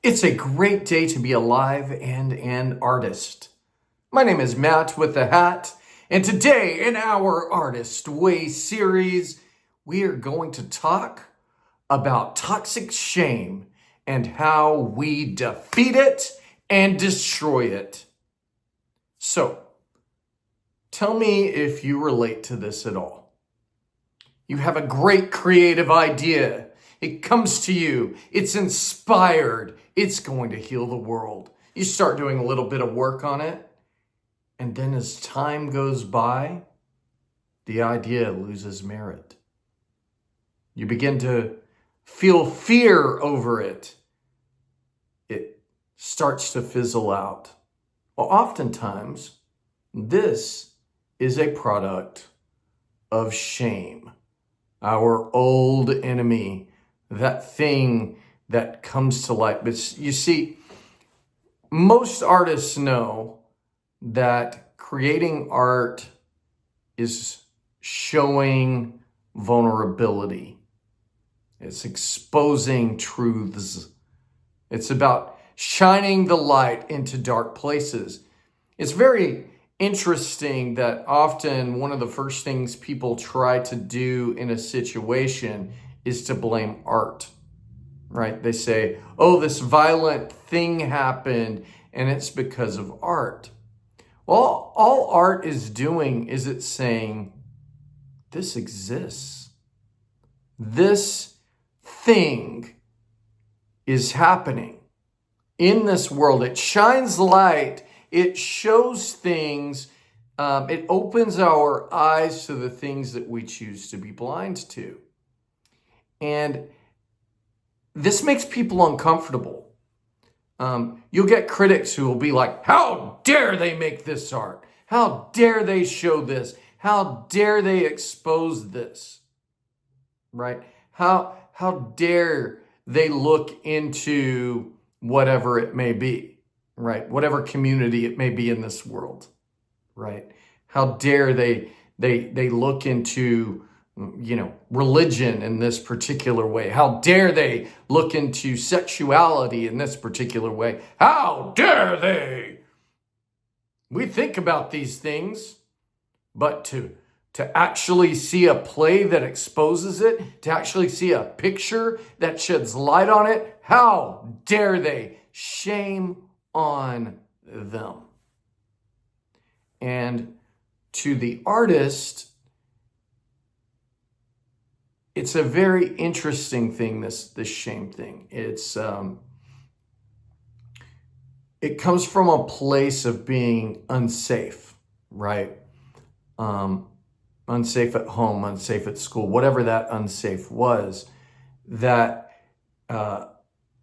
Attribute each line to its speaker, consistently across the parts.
Speaker 1: It's a great day to be alive and an artist. My name is Matt with the Hat, and today in our Artist Way series, we are going to talk about toxic shame and how we defeat it and destroy it. So, tell me if you relate to this at all. You have a great creative idea. It comes to you. It's inspired. It's going to heal the world. You start doing a little bit of work on it. And then as time goes by, the idea loses merit. You begin to feel fear over it. It starts to fizzle out. Well, oftentimes, this is a product of shame. Our old enemy, that thing that comes to light. But you see, most artists know that creating art is showing vulnerability. It's exposing truths. It's about shining the light into dark places. It's very interesting that often one of the first things people try to do in a situation is to blame art, right? They say, oh, this violent thing happened and it's because of art. Well, all art is doing is it's saying, this exists. This thing is happening in this world. It shines light. It shows things. It opens our eyes to the things that we choose to be blind to. And this makes people uncomfortable. You'll get critics who will be like, how dare they make this art? How dare they show this? How dare they expose this? Right? How dare they look into whatever it may be, right? Whatever community it may be in this world, right? How dare they look into, religion in this particular way? How dare they look into sexuality in this particular way? How dare they? We think about these things, but to actually see a play that exposes it, to actually see a picture that sheds light on it, how dare they? Shame on them. And to the artist, it's a very interesting thing, this shame thing. It comes from a place of being unsafe, right? Unsafe at home, unsafe at school, whatever that unsafe was, that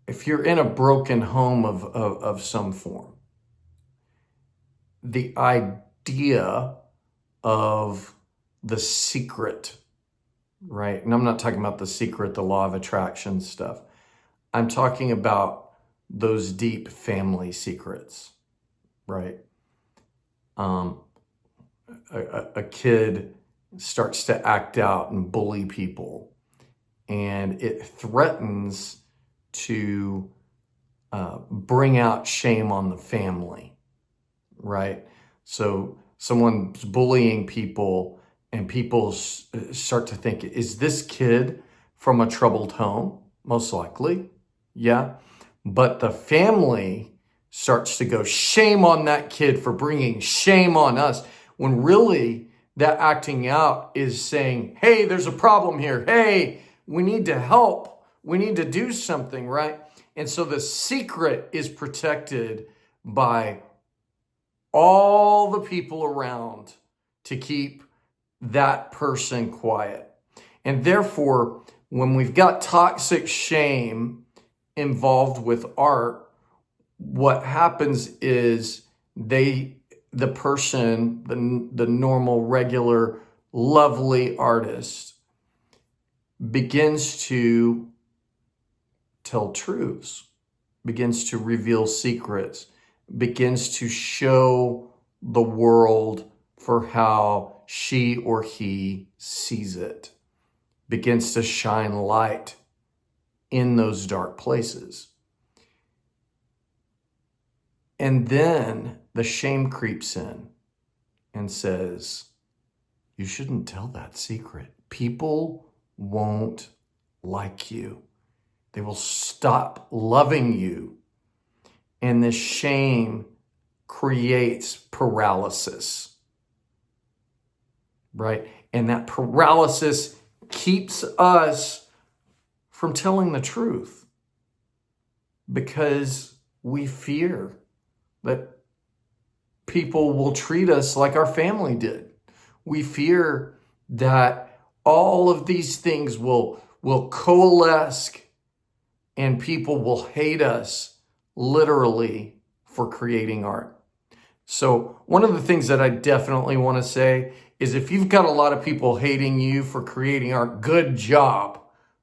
Speaker 1: if you're in a broken home of some form, the idea of the secret, right? And I'm not talking about the secret, the law of attraction stuff. I'm talking about those deep family secrets, right? A kid starts to act out and bully people, and it threatens to bring out shame on the family, right? So someone's bullying people, and people start to think, is this kid from a troubled home? Most likely, yeah. But the family starts to go, shame on that kid for bringing shame on us, when really that acting out is saying, hey, there's a problem here. Hey, we need to help. We need to do something, right? And so the secret is protected by all the people around to keep that person quiet. And therefore, when we've got toxic shame involved with art, what happens is the person, the normal, regular, lovely artist begins to tell truths, begins to reveal secrets, begins to show the world for how she or he sees it, begins to shine light in those dark places. And then the shame creeps in and says, you shouldn't tell that secret. People won't like you. They will stop loving you. And this shame creates paralysis, right? And that paralysis keeps us from telling the truth because we fear that people will treat us like our family did. We fear that all of these things will coalesce and people will hate us literally for creating art. So one of the things that I definitely want to say is if you've got a lot of people hating you for creating art, good job,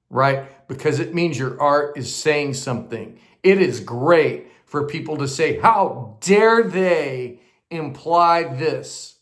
Speaker 1: right? Because it means your art is saying something. It is great for people to say, how dare they imply this,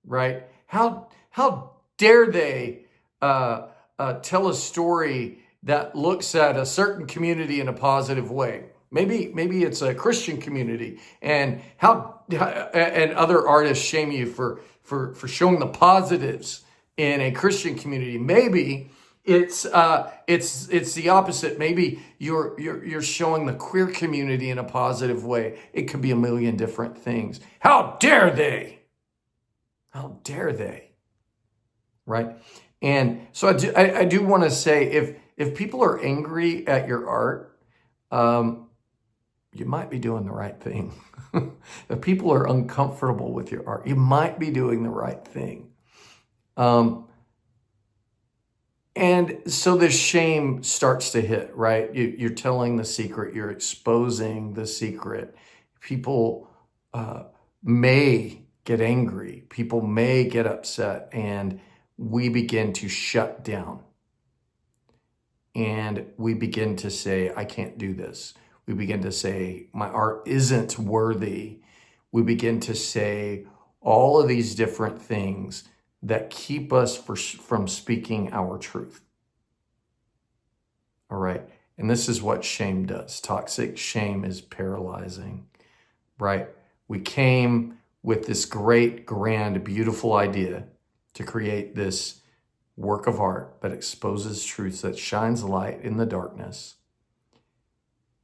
Speaker 1: right? How dare they tell a story that looks at a certain community in a positive way? Maybe it's a Christian community, and other artists shame you for showing the positives in a Christian community. Maybe it's the opposite. Maybe you're showing the queer community in a positive way. It could be a million different things. How dare they? How dare they? Right? And so I do want to say if people are angry at your art, you might be doing the right thing. If people are uncomfortable with your art, you might be doing the right thing. And so this shame starts to hit, right? You're telling the secret, you're exposing the secret. People may get angry, people may get upset, and we begin to shut down. And we begin to say, I can't do this. We begin to say, my art isn't worthy. We begin to say all of these different things that keep us from speaking our truth. All right. And this is what shame does. Toxic shame is paralyzing, right? We came with this great, grand, beautiful idea to create this work of art that exposes truths, that shines light in the darkness.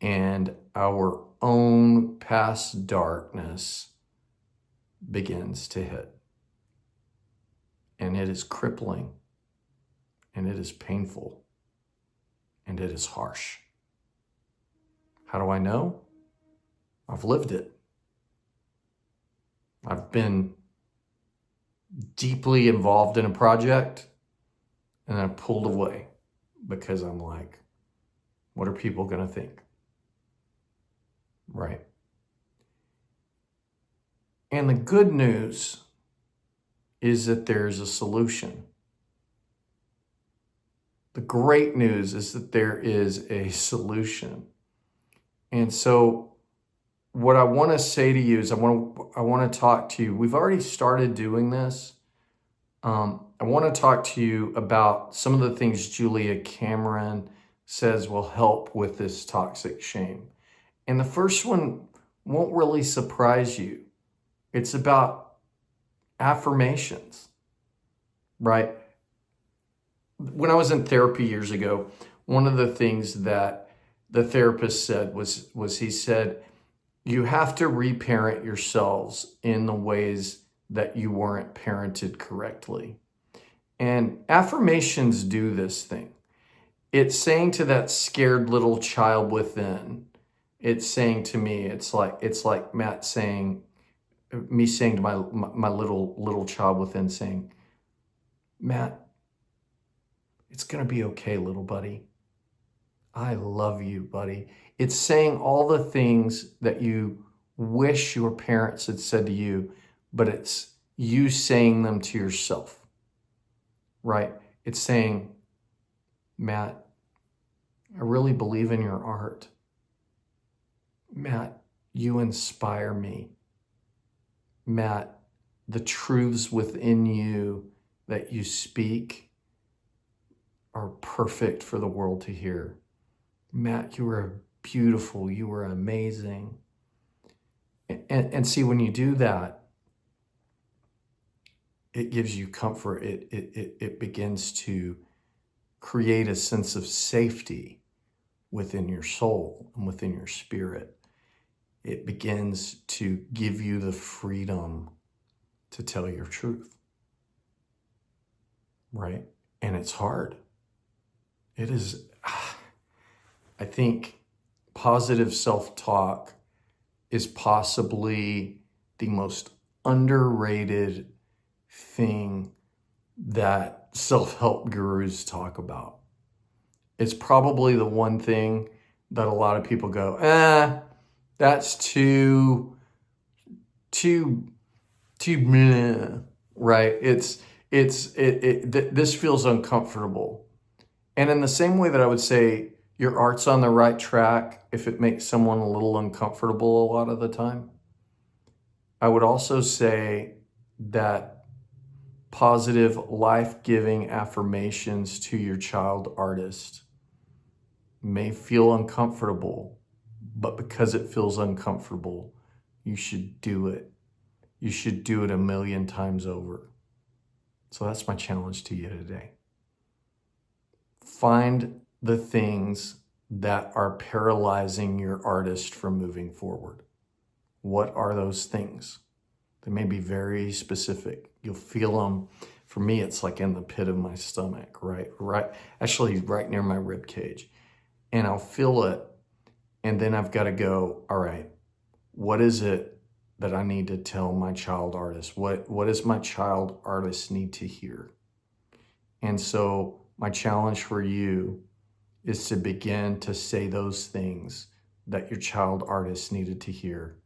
Speaker 1: And our own past darkness begins to hit. And it is crippling, and it is painful, and it is harsh. How do I know? I've lived it. I've been deeply involved in a project, and I pulled away because I'm like, what are people going to think? Right. And the good news is that there's a solution. The great news is that there is a solution. And so what I want to say to you is I want to talk to you. We've already started doing this. I want to talk to you about some of the things Julia Cameron says will help with this toxic shame. And the first one won't really surprise you. It's about affirmations, right? When I was in therapy years ago, one of the things that the therapist said was he said, you have to reparent yourselves in the ways that you weren't parented correctly. And affirmations do this thing. It's saying to that scared little child within, it's saying to me, it's like Matt saying, me saying to my little child within, saying, Matt, it's going to be okay, little buddy. I love you, buddy. It's saying all the things that you wish your parents had said to you, but it's you saying them to yourself, right? It's saying, Matt, I really believe in your art. Matt, you inspire me. Matt, the truths within you that you speak are perfect for the world to hear. Matt, you are beautiful. You are amazing. And see, when you do that, it gives you comfort. It begins to create a sense of safety within your soul and within your spirit. It begins to give you the freedom to tell your truth, right? And it's hard. It is, I think positive self-talk is possibly the most underrated thing that self-help gurus talk about. It's probably the one thing that a lot of people go, that's too meh, right? This feels uncomfortable. And in the same way that I would say your art's on the right track if it makes someone a little uncomfortable a lot of the time, I would also say that positive, life-giving affirmations to your child artist may feel uncomfortable, but because it feels uncomfortable, you should do it. You should do it 1,000,000 times over. So that's my challenge to you today. Find the things that are paralyzing your artist from moving forward. What are those things? They may be very specific. You'll feel them. For me, it's like in the pit of my stomach, right? Actually, right near my rib cage. And I'll feel it. And then I've got to go, all right, what is it that I need to tell my child artist? What does my child artist need to hear? And so my challenge for you is to begin to say those things that your child artist needed to hear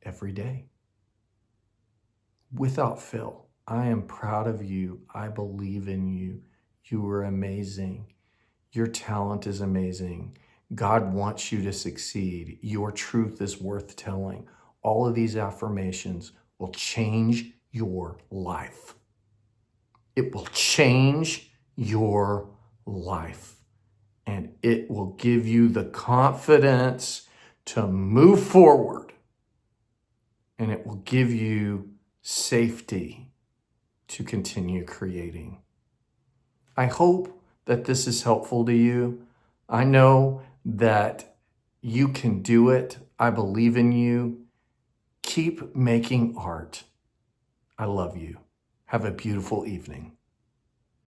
Speaker 1: every day. Without fail. I am proud of you. I believe in you. You are amazing. Your talent is amazing. God wants you to succeed. Your truth is worth telling. All of these affirmations will change your life. It will change your life. And it will give you the confidence to move forward. And it will give you safety to continue creating. I hope that this is helpful to you. I know that you can do it. I believe in you. Keep making art. I love you. Have a beautiful evening.